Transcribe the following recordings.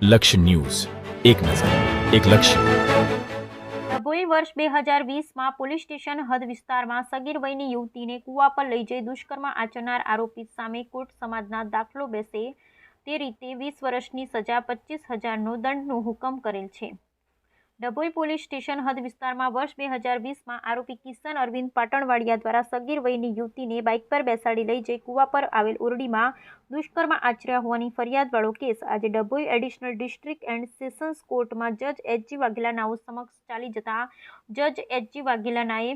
લક્ષ્ય ન્યૂઝ, એક નજર, એક લક્ષ્ય. ડભોઈ વર્ષ 2020માં પોલીસ સ્ટેશન હદ વિસ્તારમાં સગીર વયની યુવતીને કૂવા પર લઈ જઈ દુષ્કર્મ આચરનાર આરોપી સામે કોર્ટ સમાજના દાખલો બેસે તે રીતે 20 વર્ષની સજા 25,000નો દંડનો હુકમ કરેલ છે. ડભોઈ પોલીસ સ્ટેશન હદ વિસ્તારમાં વર્ષ 2020માં આરોપી કિશન અરવિંદ પાટણવાડિયા દ્વારા સગીર વયની યુવતીને બાઇક પર બેસાડી લઈ જઈ કૂવા પર આવેલ ઓરડીમાં દુષ્કર્મ આચર્યા હોવાની ફરિયાદવાળો કેસ આજે Dabhoi additional district and sessions કોર્ટમાં જજ એચ.જી. વાઘેલાનાઓ સમક્ષ ચાલી જતા જજ એચ.જી. વાઘેલાનાએ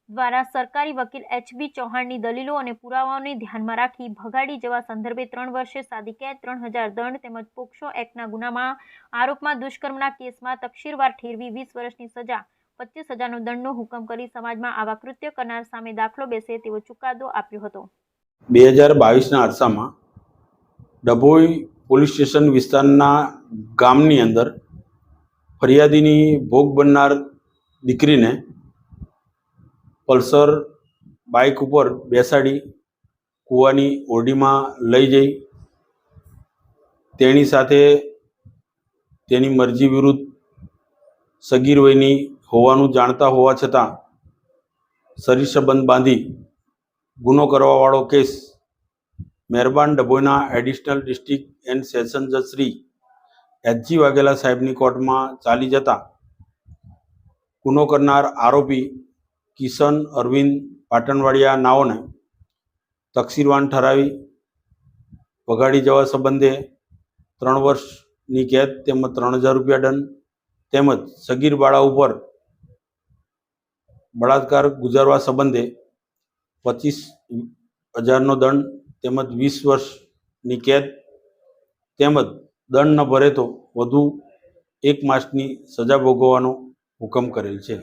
દ્વારા સરકારી વકીલ એચ.બી. ચૌહાણની દલીલો અને પુરાવાઓને ધ્યાનમાં રાખી ભગાડી જવા સંદર્ભે 3 વર્ષે સાદી કેદ 3,000 દંડ તેમજ પોક્સો એક્ટના ગુનામાં આરોપમાં દુષ્કર્મના કેસમાં તકસીરવાર ઠેરવી 20 વર્ષની સજા 25,000નો દંડનો હુકમ કરી સમાજમાં આવા કૃત્ય કરનાર સામે દાખલો બેસે તેવો ચુકાદો આપ્યો હતો. 2022ના અરસામાં ડભોઈ પોલીસ સ્ટેશન વિસ્તારના ગામની અંદર ફરિયાદીની ભોગ બનનાર દીકરીને પલ્સર બાઇક ઉપર બેસાડી કૂવાની ઓરડીમાં લઈ જઈ તેની સાથે તેની મરજી વિરુદ્ધ સગીર વયની હોવાનું જાણતા હોવા છતાં શરીર સંબંધ બાંધી ગુનો કરવાવાળો કેસ મહેરબાન ડભોઈના એડિશનલ ડિસ્ટ્રિક્ટ એન્ડ સેશન જજ શ્રી એચ.જી. વાઘેલા સાહેબની કોર્ટમાં ચાલી જતા ગુનો કરનાર આરોપી કિશન અરવિંદ પાટણવાડિયા નાઓને તકસીરવાન ઠરાવી ભગાડી જવા સંબંધે 3 વર્ષની કેદ તેમજ 3,000 રૂપિયા દંડ તેમજ સગીર બાળા ઉપર બળાત્કાર ગુજારવા સંબંધે 25,000નો દંડ તેમજ 20 વર્ષની કેદ તેમજ દંડ ન ભરે તો વધુ 1 માસની સજા ભોગવવાનો હુકમ કરેલ છે.